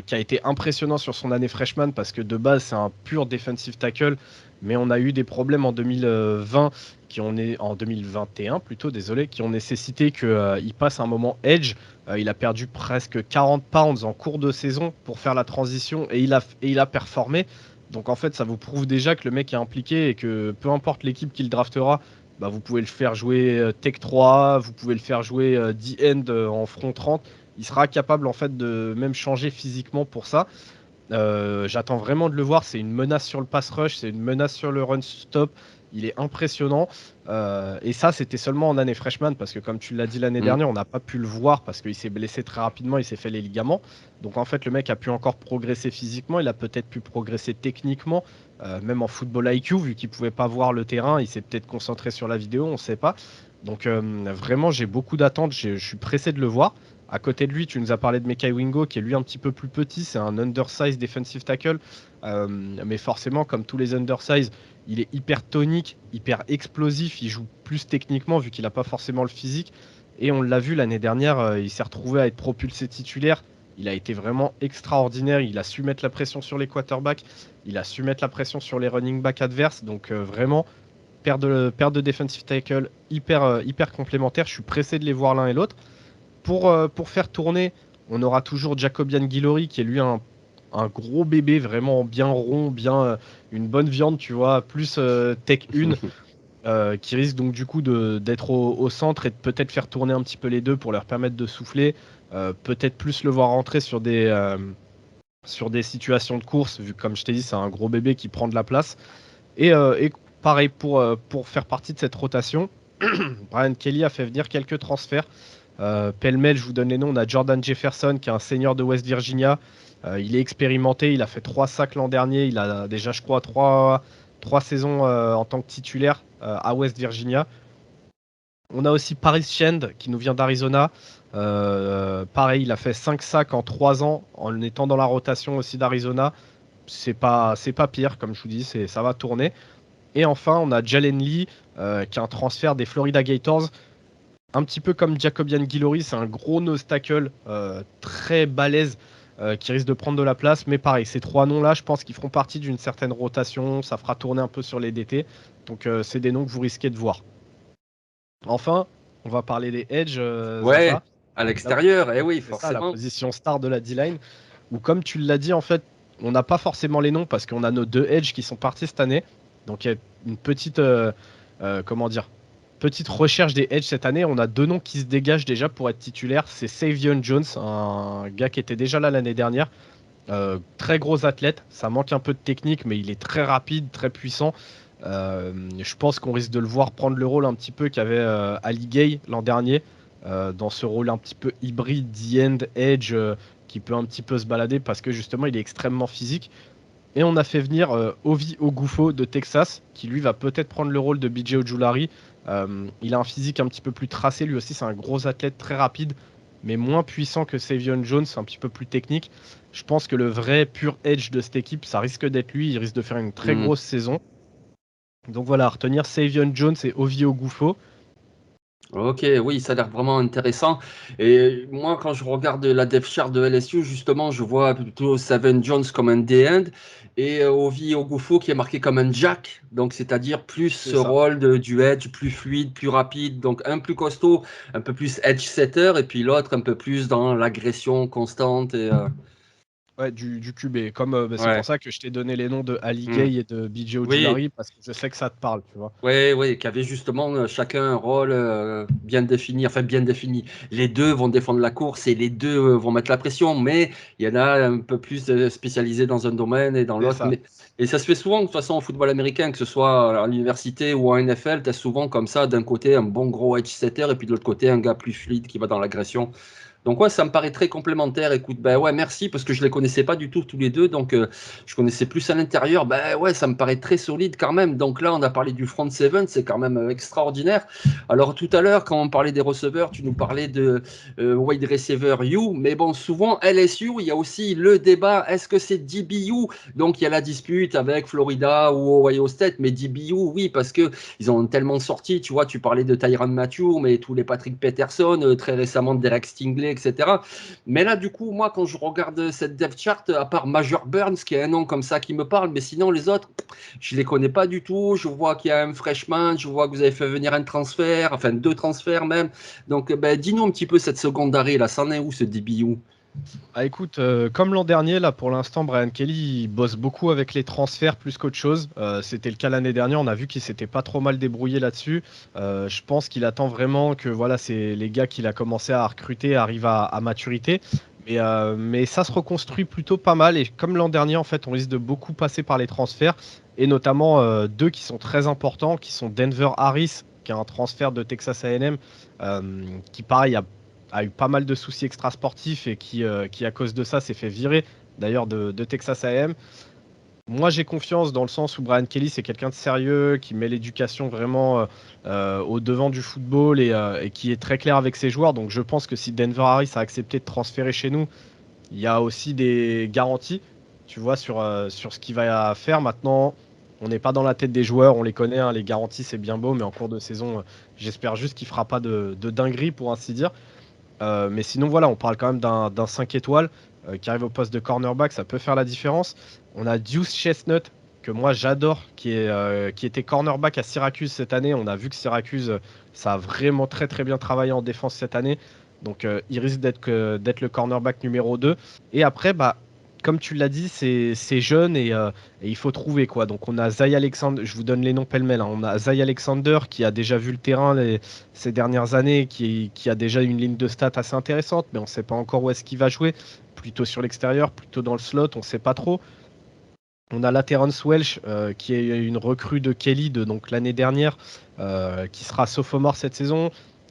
qui a été impressionnant sur son année freshman parce que de base, c'est un pur defensive tackle. Mais on a eu des problèmes en 2020, en 2021 plutôt, désolé, qui ont nécessité qu'il passe un moment edge. Il a perdu presque 40 pounds en cours de saison pour faire la transition et il a performé. Donc en fait, ça vous prouve déjà que le mec est impliqué et que peu importe l'équipe qui le draftera, bah, vous pouvez le faire jouer Tech 3, vous pouvez le faire jouer D-End en front 30. Il sera capable en fait de même changer physiquement pour ça. J'attends vraiment de le voir. C'est une menace sur le pass rush, c'est une menace sur le run stop. Il est impressionnant. Et ça, c'était seulement en année freshman parce que, comme tu l'as dit l'année dernière, on n'a pas pu le voir parce qu'il s'est blessé très rapidement. Il s'est fait les ligaments. Donc, en fait, le mec a pu encore progresser physiquement. Il a peut-être pu progresser techniquement, même en football IQ, vu qu'il ne pouvait pas voir le terrain. Il s'est peut-être concentré sur la vidéo, on ne sait pas. Donc, vraiment, j'ai beaucoup d'attentes. Je suis pressé de le voir. À côté de lui, tu nous as parlé de Mekhi Wingo, qui est lui un petit peu plus petit. C'est un undersize defensive tackle. Mais forcément, comme tous les undersize, il est hyper tonique, hyper explosif. Il joue plus techniquement, vu qu'il n'a pas forcément le physique. Et on l'a vu l'année dernière, il s'est retrouvé à être propulsé titulaire. Il a été vraiment extraordinaire. Il a su mettre la pression sur les quarterbacks. Il a su mettre la pression sur les running backs adverses. Donc vraiment, paire de defensive tackle hyper complémentaire. Je suis pressé de les voir l'un et l'autre. Pour faire tourner, on aura toujours Jacobian Guillory, qui est lui un gros bébé, vraiment bien rond, bien une bonne viande, tu vois, plus Tech 1, qui risque donc du coup d'être au centre et de peut-être faire tourner un petit peu les deux pour leur permettre de souffler. Peut-être plus le voir rentrer sur des situations de course, vu que comme je t'ai dit, c'est un gros bébé qui prend de la place. Et pareil, pour faire partie de cette rotation, Brian Kelly a fait venir quelques transferts. Pêle-mêle, je vous donne les noms. On a Jordan Jefferson, qui est un senior de West Virginia. Il est expérimenté. Il a fait 3 sacs l'an dernier. Il a déjà, je crois, 3 saisons en tant que titulaire à West Virginia. On a aussi Paris Shand, qui nous vient d'Arizona. Pareil, il a fait 5 sacs en 3 ans en étant dans la rotation aussi d'Arizona. C'est pas pire, comme je vous dis, ça va tourner. Et enfin, on a Jalen Lee, qui est un transfert des Florida Gators. Un petit peu comme Jacobian Guillory, c'est un gros nose tackle très balèze qui risque de prendre de la place. Mais pareil, ces 3 noms-là, je pense qu'ils feront partie d'une certaine rotation. Ça fera tourner un peu sur les DT. Donc, c'est des noms que vous risquez de voir. Enfin, on va parler des edge. Ouais, Zaza. à l'extérieur, eh oui, C'est ça, la forcément. position star de la D-line. Ou comme tu l'as dit, en fait, on n'a pas forcément les noms parce qu'on a nos 2 edge qui sont partis cette année. Donc, il y a une petite. Comment dire, petite recherche des edge cette année. On a 2 noms qui se dégagent déjà pour être titulaires. C'est Savion Jones, un gars qui était déjà là l'année dernière. Très gros athlète. Ça manque un peu de technique, mais il est très rapide, très puissant. Je pense qu'on risque de le voir prendre le rôle un petit peu qu'avait Ali Gay l'an dernier. Dans ce rôle un petit peu hybride, D-end, edge, qui peut un petit peu se balader parce que justement il est extrêmement physique. Et on a fait venir Ovi Ogufo de Texas, qui lui va peut-être prendre le rôle de BJ Ojulari. Il a un physique un petit peu plus tracé, lui aussi c'est un gros athlète très rapide, mais moins puissant que Savion Jones, un petit peu plus technique. Je pense que le vrai pur edge de cette équipe, ça risque d'être lui, il risque de faire une très grosse saison. Donc voilà, à retenir Savion Jones et Ovi Ogufo. Ok, oui, ça a l'air vraiment intéressant. Et moi, quand je regarde la depth chart de LSU, justement, je vois plutôt Savion Jones comme un D-end et Ovi Ogufo qui est marqué comme un jack. Donc, c'est-à-dire plus ce rôle du edge, plus fluide, plus rapide. Donc, un plus costaud, un peu plus edge setter, et puis l'autre un peu plus dans l'agression constante. Ouais, du QB. Comme c'est Ouais. pour ça que je t'ai donné les noms de Ali Hmm. Gay et de BJ Oui. Ojulari parce que je sais que ça te parle, tu vois. Oui, oui, qui avait justement chacun un rôle bien défini, enfin bien défini. Les deux vont défendre la course et les deux vont mettre la pression, mais il y en a un peu plus spécialisés dans un domaine et dans C'est l'autre. ça. Et ça se fait souvent de toute façon au football américain, que ce soit à l'université ou en NFL, tu as souvent comme ça d'un côté un bon gros edge setter et puis de l'autre côté un gars plus fluide qui va dans l'agression. Donc ouais, ça me paraît très complémentaire. Écoute, ben ouais, merci parce que je les connaissais pas du tout tous les deux, donc je connaissais plus à l'intérieur. Ben ouais, ça me paraît très solide quand même. Donc là, on a parlé du front seven, c'est quand même extraordinaire. Alors tout à l'heure, quand on parlait des receveurs, tu nous parlais de wide receiver U, mais bon, souvent LSU, il y a aussi le débat. Est-ce que c'est DBU? Donc il y a la dispute avec Florida ou Ohio State, mais DBU, oui, parce que ils ont tellement sorti. Tu vois, tu parlais de Tyrann Mathieu, mais tous les Patrick Peterson, très récemment Derek Stingley, etc. Mais là, du coup, moi, quand je regarde cette depth chart, à part Major Burns, qui est un nom comme ça qui me parle, mais sinon, les autres, je les connais pas du tout. Je vois qu'il y a un freshman, je vois que vous avez fait venir un transfert, enfin deux transferts même. Donc, ben, dis-nous un petit peu cette secondary, là, c'en est où ce DBU? Ah, écoute, comme l'an dernier, là, pour l'instant, Brian Kelly, il bosse beaucoup avec les transferts plus qu'autre chose. C'était le cas l'année dernière. On a vu qu'il s'était pas trop mal débrouillé là-dessus. Je pense qu'il attend vraiment que voilà, c'est les gars qu'il a commencé à recruter arrivent à maturité. Mais ça se reconstruit plutôt pas mal. Et comme l'an dernier, en fait, on risque de beaucoup passer par les transferts. Et notamment deux qui sont très importants, qui sont Denver Harris, qui est un transfert de Texas A&M, qui pareil a eu pas mal de soucis extrasportifs et qui à cause de ça, s'est fait virer d'ailleurs de Texas A&M. Moi, j'ai confiance dans le sens où Brian Kelly, c'est quelqu'un de sérieux, qui met l'éducation vraiment au devant du football et qui est très clair avec ses joueurs. Donc, je pense que si Denver Harris a accepté de transférer chez nous, il y a aussi des garanties, tu vois, sur ce qu'il va faire. Maintenant, on n'est pas dans la tête des joueurs, on les connaît, hein, les garanties, c'est bien beau, mais en cours de saison, j'espère juste qu'il fera pas de dinguerie, pour ainsi dire. Mais sinon, voilà, on parle quand même d'un 5 étoiles qui arrive au poste de cornerback, ça peut faire la différence. On a Deuce Chestnut, que moi j'adore, qui était cornerback à Syracuse cette année. On a vu que Syracuse, ça a vraiment très très bien travaillé en défense cette année. Donc il risque d'être le cornerback numéro 2. Et après, bah, comme tu l'as dit, c'est jeune et il faut trouver quoi. Donc on a Zay Alexander, je vous donne les noms pêle-mêle, hein. On a Zay Alexander qui a déjà vu le terrain ces dernières années, qui a déjà une ligne de stats assez intéressante, mais on ne sait pas encore où est-ce qu'il va jouer. Plutôt sur l'extérieur, plutôt dans le slot, on ne sait pas trop. On a la Terrence Welsh, qui est une recrue de Kelly de donc l'année dernière, qui sera sophomore cette saison.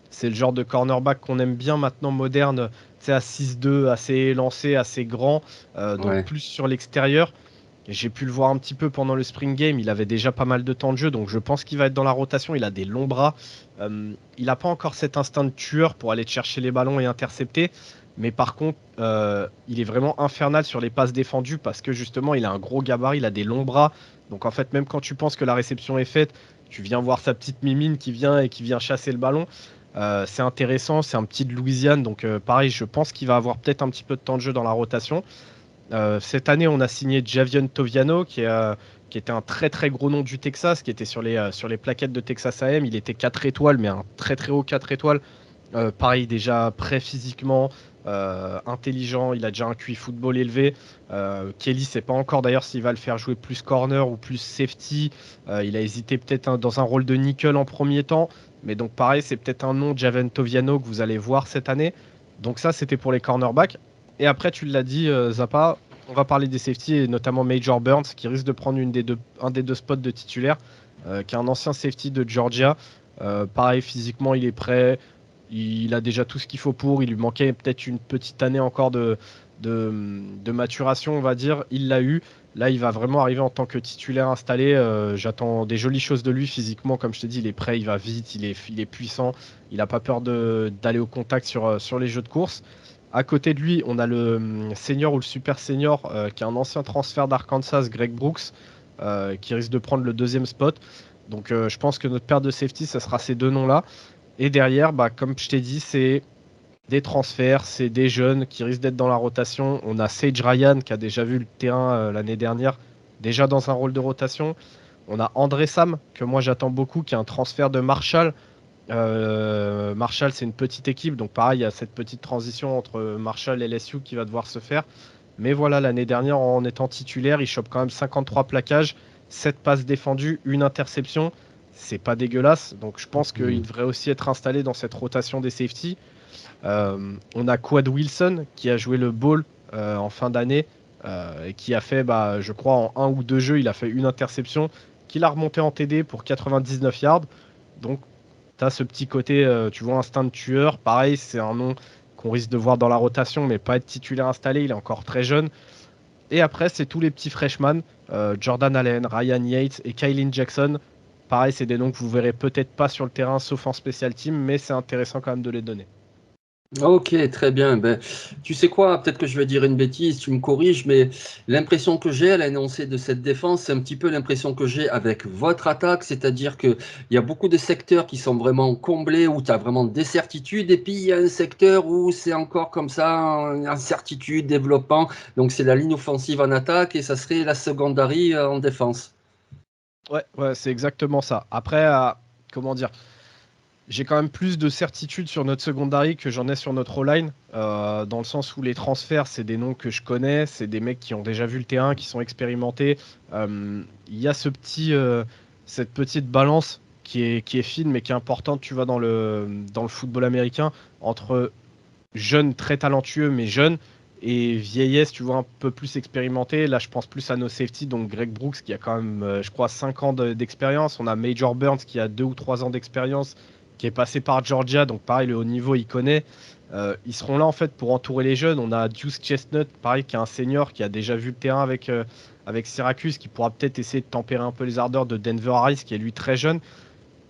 C'est le genre de cornerback qu'on aime bien maintenant, moderne, à 6'2, assez élancé, assez grand, donc Ouais. plus sur l'extérieur. J'ai pu le voir un petit peu pendant le Spring Game. Il avait déjà pas mal de temps de jeu, donc je pense qu'il va être dans la rotation. Il a des longs bras. Il n'a pas encore cet instinct de tueur pour aller chercher les ballons et intercepter. Mais par contre, il est vraiment infernal sur les passes défendues parce que justement, il a un gros gabarit, il a des longs bras. Donc en fait, même quand tu penses que la réception est faite, tu viens voir sa petite mimine qui vient et qui vient chasser le ballon. C'est intéressant, c'est un petit de Louisiane. Donc pareil, je pense qu'il va avoir peut-être un petit peu de temps de jeu dans la rotation. Cette année, on a signé Javion Toviano, qui était un très très gros nom du Texas, qui était sur les plaquettes de Texas AM. Il était 4 étoiles, mais un très très haut 4 étoiles. Pareil, déjà prêt physiquement, intelligent, il a déjà un QI football élevé. Kelly, sait pas encore d'ailleurs s'il va le faire jouer plus corner ou plus safety. Il a hésité peut-être dans un rôle de nickel en premier temps. Mais donc pareil, c'est peut-être un nom, Javion Toviano, que vous allez voir cette année. Donc ça, c'était pour les cornerbacks. Et après, tu l'as dit, Zappa, on va parler des safeties et notamment Major Burns qui risque de prendre un des deux spots de titulaire, qui est un ancien safety de Georgia. Pareil, physiquement, il est prêt. Il a déjà tout ce qu'il faut pour. Il lui manquait peut-être une petite année encore de maturation, on va dire. Il l'a eu. Là, il va vraiment arriver en tant que titulaire installé. J'attends des jolies choses de lui physiquement. Comme je t'ai dit, il est prêt, il va vite, il est puissant. Il n'a pas peur d'aller au contact sur les jeux de course. À côté de lui, on a le senior ou le super senior, qui est un ancien transfert d'Arkansas, Greg Brooks, qui risque de prendre le deuxième spot. Donc je pense que notre paire de safety, ce sera ces deux noms-là. Et derrière, bah, comme je t'ai dit, c'est des transferts, c'est des jeunes qui risquent d'être dans la rotation. On a Sage Ryan qui a déjà vu le terrain l'année dernière, déjà dans un rôle de rotation. On a André Sam, que moi j'attends beaucoup, qui est un transfert de Marshall. Marshall, c'est une petite équipe, donc pareil, il y a cette petite transition entre Marshall et LSU qui va devoir se faire. Mais voilà, l'année dernière, en étant titulaire, il chope quand même 53 plaquages, 7 passes défendues, une interception. C'est pas dégueulasse. Donc je pense qu'il devrait aussi être installé dans cette rotation des safety. On a Quad Wilson qui a joué le ball en fin d'année et qui a fait, je crois, en un ou deux jeux, il a fait une interception, qu'il a remonté en TD pour 99 yards. Donc, tu as ce petit côté, tu vois, instinct de tueur. Pareil, c'est un nom qu'on risque de voir dans la rotation, mais pas être titulaire installé. Il est encore très jeune. Et après, c'est tous les petits freshmen, Jordan Allen, Ryan Yates et Kylin Jackson. Pareil, c'est des noms que vous verrez peut-être pas sur le terrain, sauf en special team, mais c'est intéressant quand même de les donner. Ok, très bien. Ben, tu sais quoi, peut-être que je vais dire une bêtise, tu me corriges, mais l'impression que j'ai à l'énoncé de cette défense, c'est un petit peu l'impression que j'ai avec votre attaque, c'est-à-dire qu'il y a beaucoup de secteurs qui sont vraiment comblés, où tu as vraiment des certitudes, et puis il y a un secteur où c'est encore comme ça, incertitude, développement, donc c'est la ligne offensive en attaque, et ça serait la secondary en défense. Ouais, ouais, c'est exactement ça. Après, comment dire, j'ai quand même plus de certitude sur notre secondary que j'en ai sur notre O-line, dans le sens où les transferts, c'est des noms que je connais, c'est des mecs qui ont déjà vu le terrain, qui sont expérimentés. Il y a cette petite balance qui est fine, mais qui est importante, tu vois, dans le football américain, entre jeunes très talentueux, mais jeunes, et vieillesse, tu vois, un peu plus expérimenté. Là, je pense plus à nos safety, donc Greg Brooks, qui a quand même, je crois, 5 ans d'expérience. On a Major Burns, qui a 2 ou 3 ans d'expérience, qui est passé par Georgia, donc pareil, le haut niveau, il connaît. Ils seront là, en fait, pour entourer les jeunes. On a Deuce Chestnut, pareil, qui est un senior, qui a déjà vu le terrain avec Syracuse, qui pourra peut-être essayer de tempérer un peu les ardeurs de Denver Harris, qui est lui très jeune.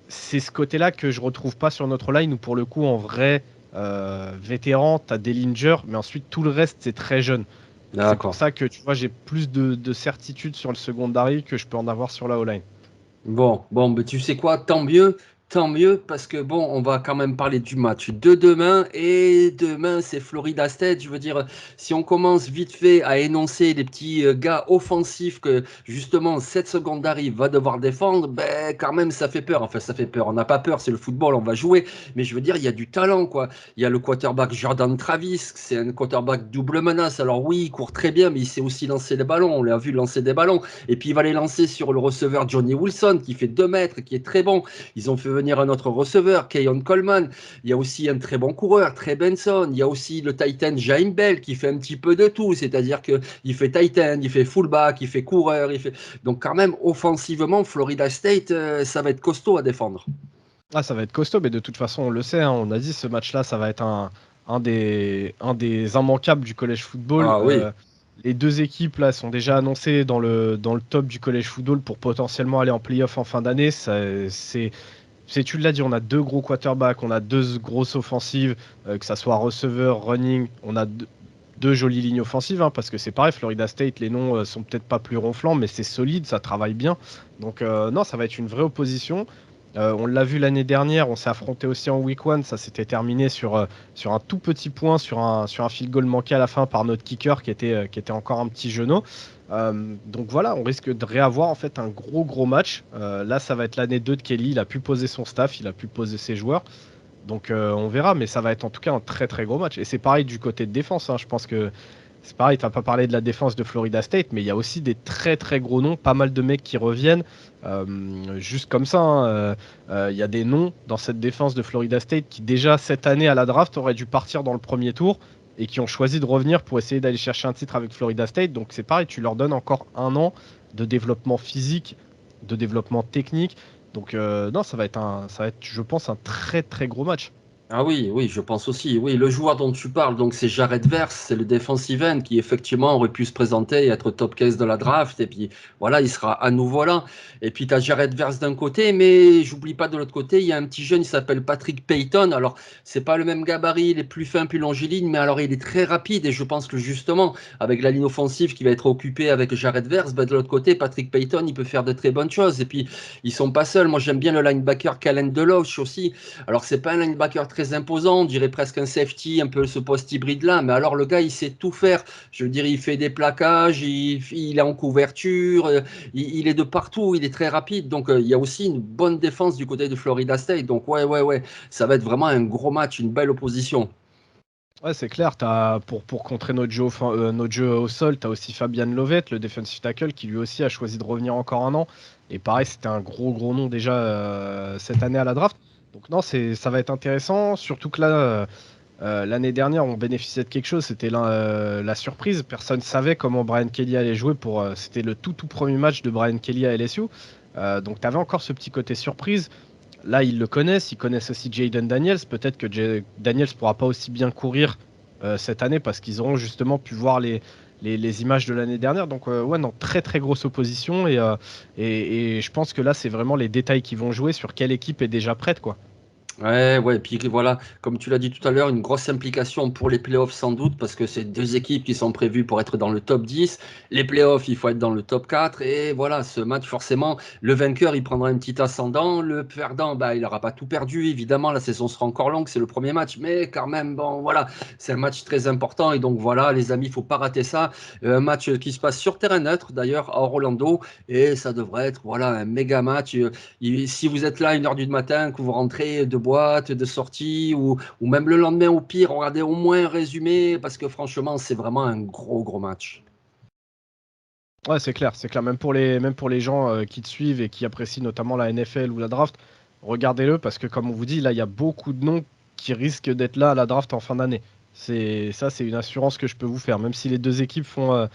C'est ce côté-là que je retrouve pas sur notre line, où pour le coup, en vrai vétéran, tu as Dellinger, mais ensuite tout le reste, c'est très jeune. C'est pour D'accord. ça que tu vois, j'ai plus de certitude sur le secondary que je peux en avoir sur la O-line. Bon, mais tu sais quoi, tant mieux, parce que bon, on va quand même parler du match de demain, et demain c'est Florida State. Je veux dire, si on commence vite fait à énoncer les petits gars offensifs que justement cette secondary va devoir défendre, ben quand même ça fait peur. Enfin, ça fait peur. On n'a pas peur, c'est le football, on va jouer, mais je veux dire, il y a du talent, quoi. Il y a le quarterback Jordan Travis, c'est un quarterback double menace. Alors oui, il court très bien, mais il sait aussi lancer des ballons. On l'a vu lancer des ballons. Et puis il va les lancer sur le receveur Johnny Wilson qui fait 2 mètres, qui est très bon. Ils ont fait venir un autre receveur, Keyon Coleman. Il y a aussi un très bon coureur, Trey Benson. Il y a aussi le Titan Jaime Bell qui fait un petit peu de tout. C'est-à-dire qu'il fait Titan, il fait fullback, il fait coureur. Donc quand même, offensivement, Florida State, ça va être costaud à défendre. Ah, ça va être costaud, mais de toute façon, on le sait, hein, on a dit ce match-là, ça va être un des immanquables du collège football. Ah oui. Les deux équipes là sont déjà annoncées dans le top du collège football pour potentiellement aller en playoff en fin d'année. Tu l'as dit, on a deux gros quarterbacks, on a deux grosses offensives, que ça soit receveur, running, on a deux jolies lignes offensives, hein, parce que c'est pareil, Florida State, les noms sont peut-être pas plus ronflants, mais c'est solide, ça travaille bien. Donc non, ça va être une vraie opposition. On l'a vu l'année dernière, on s'est affronté aussi en week 1, ça s'était terminé sur un tout petit point, sur un field goal manqué à la fin par notre kicker qui était encore un petit genou. Donc voilà, on risque de réavoir en fait un gros match. Là, ça va être l'année 2 de Kelly, il a pu poser son staff, il a pu poser ses joueurs. Donc on verra, mais ça va être en tout cas un très gros match. Et c'est pareil du côté de défense, hein. Je pense que c'est pareil, tu n'as pas parlé de la défense de Florida State, mais il y a aussi des très gros noms, pas mal de mecs qui reviennent. Juste comme ça, hein, il y a des noms dans cette défense de Florida State qui déjà cette année à la draft auraient dû partir dans le premier tour et qui ont choisi de revenir pour essayer d'aller chercher un titre avec Florida State. Donc c'est pareil, tu leur donnes encore un an de développement physique, de développement technique. Donc non, ça va être, je pense, un très gros match. Ah oui, oui, je pense aussi. Oui, le joueur dont tu parles, donc c'est Jared Verse, c'est le defensive end qui effectivement aurait pu se présenter et être top case de la draft. Et puis voilà, il sera à nouveau là. Et puis tu as Jared Verse d'un côté, mais j'oublie pas de l'autre côté, il y a un petit jeune, il s'appelle Patrick Payton. Alors, c'est pas le même gabarit, il est plus fin, plus longiligne, mais alors il est très rapide. Et je pense que justement, avec la ligne offensive qui va être occupée avec Jared Verse, ben, de l'autre côté, Patrick Payton, il peut faire de très bonnes choses. Et puis, ils sont pas seuls. Moi, j'aime bien le linebacker Calen Deloche aussi. Alors, c'est pas un linebacker très imposant, on dirait presque un safety, un peu ce poste hybride-là, mais alors le gars, il sait tout faire. Je veux dire, il fait des plaquages, il est en couverture, il est de partout, il est très rapide. Donc, il y a aussi une bonne défense du côté de Florida State. Donc, ouais, ça va être vraiment un gros match, une belle opposition. Ouais, c'est clair. Pour contrer notre jeu au sol, tu as aussi Fabian Lovett, le defensive tackle, qui lui aussi a choisi de revenir encore un an. Et pareil, c'était un gros nom déjà cette année à la draft. Donc non, ça va être intéressant. Surtout que là, l'année dernière, on bénéficiait de quelque chose. C'était la surprise. Personne ne savait comment Brian Kelly allait jouer c'était le tout premier match de Brian Kelly à LSU. Donc tu avais encore ce petit côté surprise. Là, ils le connaissent, ils connaissent aussi Jaden Daniels. Peut-être que Daniels pourra pas aussi bien courir cette année parce qu'ils auront justement pu voir les images de l'année dernière. Donc, ouais, non, très grosse opposition. Et je pense que là, c'est vraiment les détails qui vont jouer sur quelle équipe est déjà prête, quoi. Ouais, puis voilà, comme tu l'as dit tout à l'heure, une grosse implication pour les playoffs sans doute, parce que c'est deux équipes qui sont prévues pour être dans le top 10. Les playoffs, il faut être dans le top 4. Et voilà, ce match, forcément, le vainqueur, il prendra un petit ascendant. Le perdant, bah, il n'aura pas tout perdu. Évidemment, la saison sera encore longue, c'est le premier match. Mais quand même, bon, voilà, c'est un match très important. Et donc voilà, les amis, il ne faut pas rater ça. Un match qui se passe sur terrain neutre, d'ailleurs, à Orlando. Et ça devrait être, voilà, un méga match. Si vous êtes là à 1h du matin, que vous rentrez de boîte, de sortie, ou même le lendemain au pire, regardez au moins un résumé, parce que franchement, c'est vraiment un gros match. Ouais, c'est clair, c'est clair. Même pour les gens qui te suivent et qui apprécient notamment la NFL ou la draft, regardez-le parce que, comme on vous dit, là, il y a beaucoup de noms qui risquent d'être là à la draft en fin d'année. C'est une assurance que je peux vous faire. Même si les deux équipes font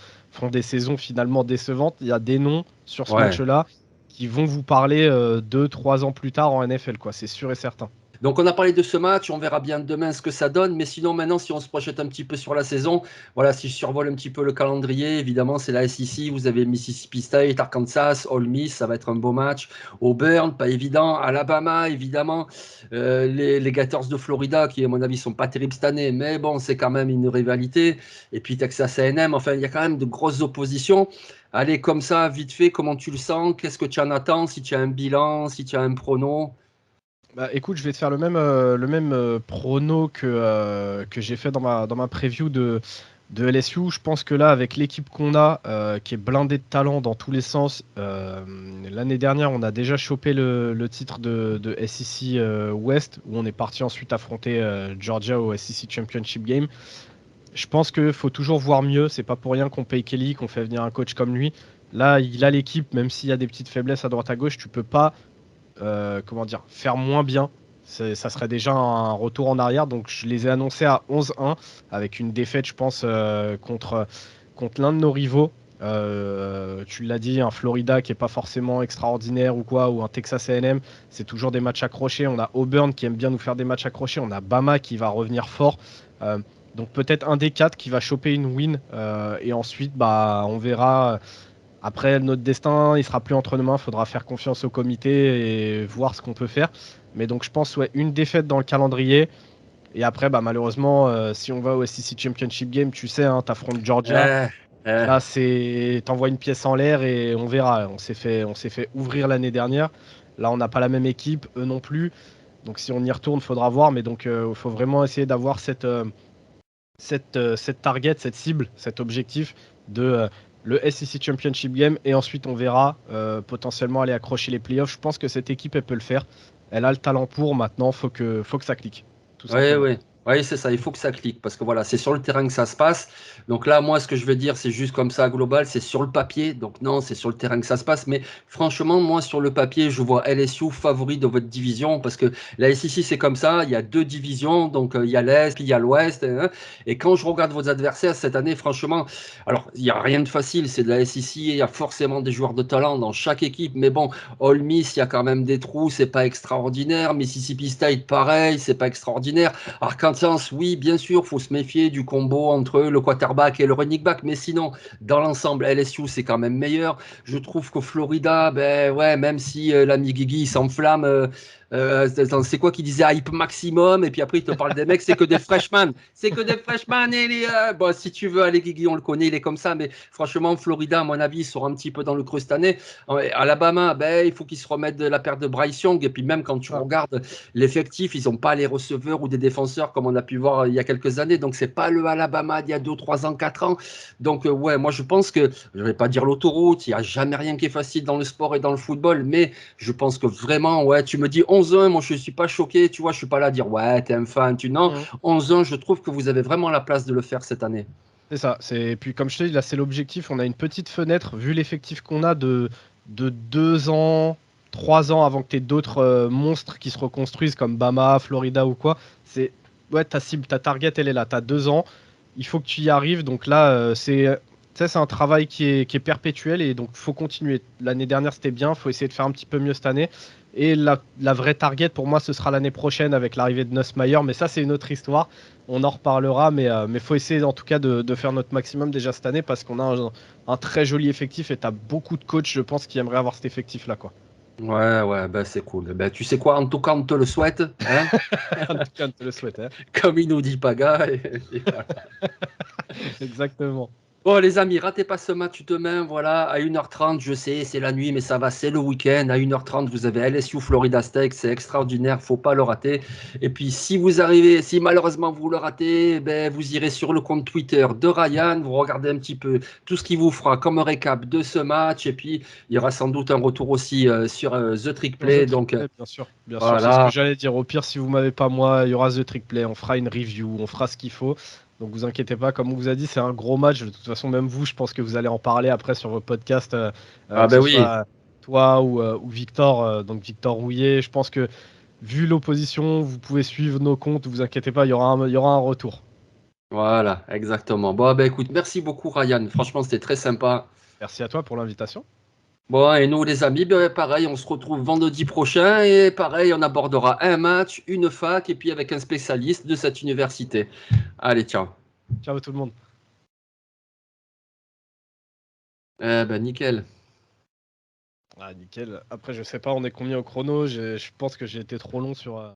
des saisons finalement décevantes, il y a des noms sur ce Ouais. match-là qui vont vous parler 2, 3 ans plus tard en NFL, quoi. C'est sûr et certain. Donc on a parlé de ce match, on verra bien demain ce que ça donne, mais sinon maintenant si on se projette un petit peu sur la saison, voilà, si je survole un petit peu le calendrier, évidemment c'est la SEC, vous avez Mississippi State, Arkansas, Ole Miss, ça va être un beau match, Auburn, pas évident, Alabama évidemment, les Gators de Florida qui à mon avis sont pas terribles cette année, mais bon c'est quand même une rivalité, et puis Texas A&M, enfin il y a quand même de grosses oppositions. Allez, comme ça, vite fait, comment tu le sens? Qu'est-ce que tu en attends? Si tu as un bilan, si tu as un prono? Bah, écoute, je vais te faire le même prono que j'ai fait dans ma preview de LSU. Je pense que là, avec l'équipe qu'on a, qui est blindée de talent dans tous les sens, l'année dernière, on a déjà chopé le titre de SEC West, où on est parti ensuite affronter Georgia au SEC Championship Game. Je pense qu'il faut toujours voir mieux. C'est pas pour rien qu'on paye Kelly, qu'on fait venir un coach comme lui. Là, il a l'équipe, même s'il y a des petites faiblesses à droite à gauche, tu peux pas comment dire, faire moins bien. Ça serait déjà un retour en arrière. Donc je les ai annoncés à 11-1 avec une défaite, je pense, contre l'un de nos rivaux. Tu l'as dit, un Florida qui est pas forcément extraordinaire ou quoi, ou un Texas A&M, c'est toujours des matchs accrochés. On a Auburn qui aime bien nous faire des matchs accrochés. On a Bama qui va revenir fort. Euh, donc peut-être un des quatre qui va choper une win et ensuite bah on verra. Après, notre destin, il sera plus entre nos mains. Il faudra faire confiance au comité et voir ce qu'on peut faire. Mais donc, je pense, ouais, une défaite dans le calendrier. Et après, bah, malheureusement, si on va au SEC Championship Game, tu sais, hein, t'affrontes Georgia. Eh, eh. Là, t'envoies une pièce en l'air et on verra. On s'est fait ouvrir l'année dernière. Là, on n'a pas la même équipe, eux non plus. Donc, si on y retourne, il faudra voir. Mais donc, il faut vraiment essayer d'avoir cette target, cette cible, cet objectif de le SEC Championship Game et ensuite on verra potentiellement aller accrocher les playoffs. Je pense que cette équipe elle peut le faire. Elle a le talent pour. Maintenant, faut que ça clique, tout Oui, simplement. oui. Oui, c'est ça, il faut que ça clique parce que voilà, c'est sur le terrain que ça se passe. Donc là, moi, ce que je veux dire, c'est juste comme ça, global, c'est sur le papier. Donc non, c'est sur le terrain que ça se passe. Mais franchement, moi, sur le papier, je vois LSU favori de votre division parce que la SEC, c'est comme ça. Il y a deux divisions. Donc il y a l'Est, puis il y a l'Ouest. Hein. Et quand je regarde vos adversaires cette année, franchement, alors il n'y a rien de facile. C'est de la SEC. Il y a forcément des joueurs de talent dans chaque équipe. Mais bon, Ole Miss, il y a quand même des trous. C'est pas extraordinaire. Mississippi State, pareil, c'est pas extraordinaire. Arkansas, oui, bien sûr, faut se méfier du combo entre le quarterback et le running back, mais sinon, dans l'ensemble, LSU, c'est quand même meilleur. Je trouve qu'au Florida, ben ouais, même si l'ami Guigui s'enflamme, c'est quoi qui disait hype maximum, et puis après il te parle des mecs, c'est que des freshmen, c'est que des freshmen, et bon, si tu veux aller Guigui, on le connaît, il est comme ça, mais franchement, Florida, à mon avis, ils seront un petit peu dans le creux cette année. Alabama, ben, il faut qu'ils se remettent de la perte de Bryce Young, et puis même quand tu Ah. regardes l'effectif, ils n'ont pas les receveurs ou des défenseurs comme on a pu voir il y a quelques années. Donc, c'est pas le Alabama d'il y a 2, 3 ans, 4 ans. Donc, ouais, moi, je pense que, je ne vais pas dire l'autoroute, il n'y a jamais rien qui est facile dans le sport et dans le football, mais je pense que vraiment, ouais, tu me dis 11-1, moi je ne suis pas choqué, tu vois, je ne suis pas là à dire ouais, t'es un fan, non. 11-1, je trouve que vous avez vraiment la place de le faire cette année. C'est ça. Et puis, comme je te dis, là, c'est l'objectif. On a une petite fenêtre, vu l'effectif qu'on a de 2 ans, 3 ans avant que tu aies d'autres monstres qui se reconstruisent comme Bama, Florida ou quoi. C'est ouais, ta cible, ta target, elle est là. Tu as 2 ans. Il faut que tu y arrives. Donc là, c'est un travail qui est perpétuel et donc il faut continuer. L'année dernière, c'était bien. Il faut essayer de faire un petit peu mieux cette année. Et la vraie target, pour moi, ce sera l'année prochaine avec l'arrivée de Nussmeier. Mais ça, c'est une autre histoire. On en reparlera, mais faut essayer en tout cas de faire notre maximum déjà cette année parce qu'on a un très joli effectif et tu as beaucoup de coachs, je pense, qui aimeraient avoir cet effectif-là, quoi. Ouais, ben c'est cool. Ben, tu sais quoi, en tout cas, on te le souhaite, hein. En tout cas, on te le souhaite, hein. Comme il nous dit Paga. Et voilà. Exactement. Bon, les amis, ratez pas ce match demain, voilà, à 1h30, je sais, c'est la nuit, mais ça va, c'est le week-end. À 1h30, vous avez LSU Florida State, c'est extraordinaire, faut pas le rater. Et puis, si vous arrivez, si malheureusement vous le ratez, ben, vous irez sur le compte Twitter de Ryan, vous regardez un petit peu tout ce qu'il vous fera comme récap de ce match. Et puis, il y aura sans doute un retour aussi sur The Trick Sur The Play. Trick Donc, Play, bien sûr. Bien sûr, c'est ce que voilà. j'allais dire. Au pire, si vous m'avez pas moi, il y aura The Trick Play, on fera une review, on fera ce qu'il faut. Donc vous inquiétez pas, comme on vous a dit, c'est un gros match. De toute façon, même vous, je pense que vous allez en parler après sur vos podcasts, Ah, que ben ce oui. soit toi ou Victor, donc Victor Rouillet. Je pense que vu l'opposition, vous pouvez suivre nos comptes, vous inquiétez pas, il y aura un retour. Voilà, exactement. Bon, ben écoute, merci beaucoup, Ryan. Franchement, c'était très sympa. Merci à toi pour l'invitation. Bon, et nous, les amis, ben, pareil, on se retrouve vendredi prochain et pareil, on abordera un match, une fac et puis avec un spécialiste de cette université. Allez, ciao. Ciao tout le monde. Ben, nickel. Ah, nickel. Après, je sais pas, on est combien au chrono? Je pense que j'ai été trop long sur.